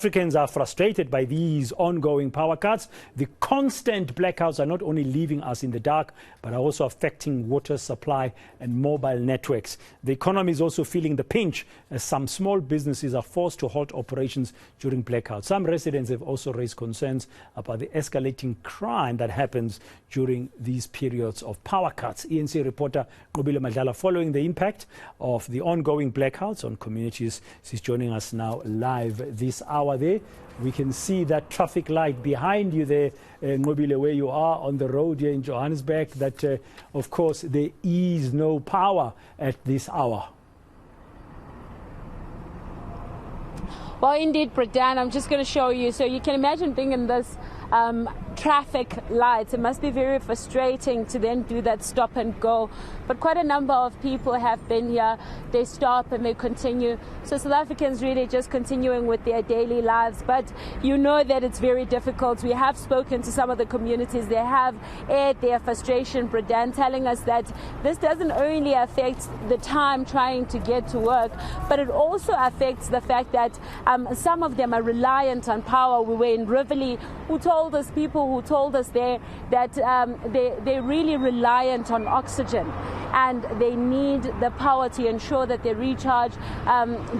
Africans are frustrated by these ongoing power cuts. The constant blackouts are not only leaving us in the dark, but are also affecting water supply and mobile networks. The economy is also feeling the pinch as some small businesses are forced to halt operations during blackouts. Some residents have also raised concerns about the escalating crime that happens during these periods of power cuts. eNCA reporter Nqobile Madlala, following the impact of the ongoing blackouts on communities, she's joining us now live this hour. There we can see that traffic light behind you there, Nqobile, where you are on the road here in Johannesburg, that of course there is no power at this hour. Well, indeed, Bredan, I'm just going to show you. So you can imagine being in this traffic lights. It must be very frustrating to then do that stop and go. But quite a number of people have been here. They stop and they continue. So South Africans really just continuing with their daily lives. But you know that it's very difficult. We have spoken to some of the communities. They have aired their frustration, Bredan, telling us that this doesn't only affect the time trying to get to work, but it also affects the fact that some of them are reliant on power. We were in Rivoli, people who told us there that they're really reliant on oxygen, and they need the power to ensure that they recharge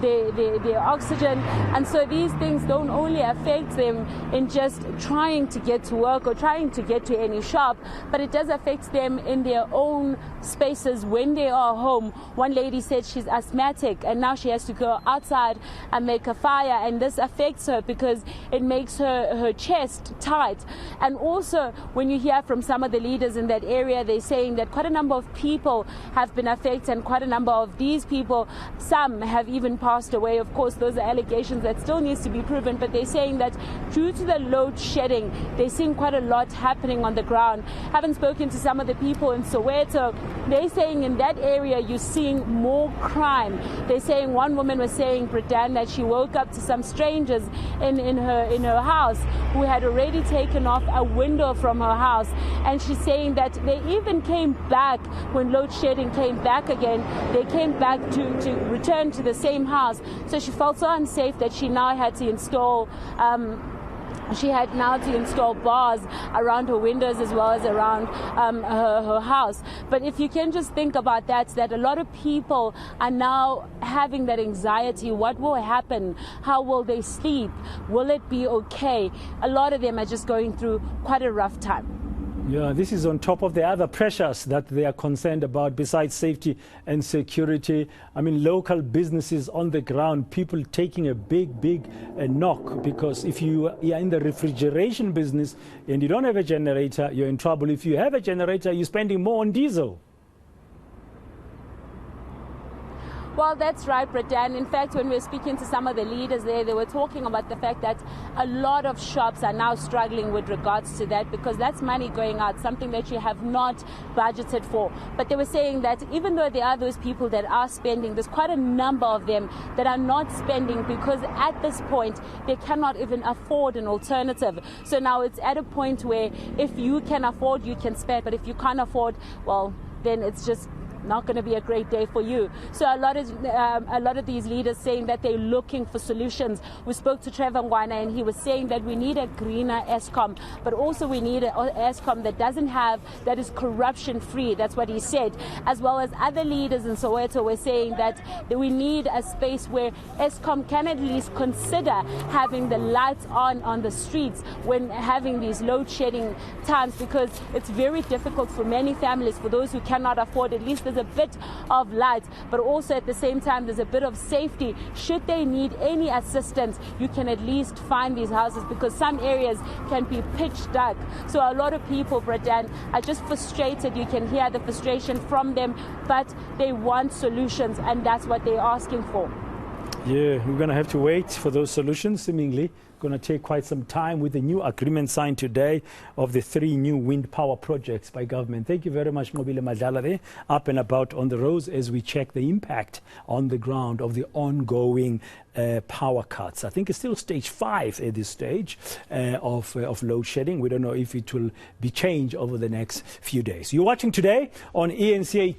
their oxygen. And so these things don't only affect them in just trying to get to work or trying to get to any shop, but it does affect them in their own spaces when they are home. One lady said she's asthmatic and now she has to go outside and make a fire, and this affects her because it makes her chest tight. And also, when you hear from some of the leaders in that area, they're saying that quite a number of people have been affected, and quite a number of these people, some have even passed away. Of course, those are allegations that still needs to be proven, but they're saying that due to the load shedding, they're seeing quite a lot happening on the ground. Having spoken to some of the people in Soweto, they're saying in that area you're seeing more crime. They're saying, one woman was saying, Bredan, that she woke up to some strangers in her house who had already taken off a window from her house, and she's saying that they even came back when load shedding came back again. They came back to return to the same house. So she felt so unsafe that she now had to install bars around her windows as well as around her house. But if you can just think about that a lot of people are now having that anxiety. What will happen? How will they sleep? Will it be okay? A lot of them are just going through quite a rough time. Yeah, this is on top of the other pressures that they are concerned about besides safety and security. I mean, local businesses on the ground, people taking a big knock, because if you are in the refrigeration business and you don't have a generator, you're in trouble. If you have a generator, you're spending more on diesel. Well, that's right, Bredan. In fact, when we were speaking to some of the leaders there, they were talking about the fact that a lot of shops are now struggling with regards to that, because that's money going out, something that you have not budgeted for. But they were saying that even though there are those people that are spending, there's quite a number of them that are not spending because at this point they cannot even afford an alternative. So now it's at a point where if you can afford, you can spend, but if you can't afford, well, then it's just not going to be a great day for you. So a lot of these leaders saying that they're looking for solutions. We spoke to Trevor Ngwana, and he was saying that we need a greener Eskom, but also we need an Eskom that is corruption free. That's what he said. As well as other leaders in Soweto were saying that we need a space where Eskom can at least consider having the lights on the streets when having these load shedding times, because it's very difficult for many families, for those who cannot afford. At least there's a bit of light, but also at the same time there's a bit of safety. Should they need any assistance, you can at least find these houses, because some areas can be pitch dark. So a lot of people, Bredan, are just frustrated. You can hear the frustration from them, but they want solutions, and that's what they're asking for. Yeah, we're going to have to wait for those solutions. Seemingly going to take quite some time with the new agreement signed today of the 3 new wind power projects by government. Thank you very much, Nqobile Madlala, there, up and about on the roads as we check the impact on the ground of the ongoing power cuts. I think it's still stage 5 at this stage of load shedding. We don't know if it will be changed over the next few days. You're watching today on eNCA.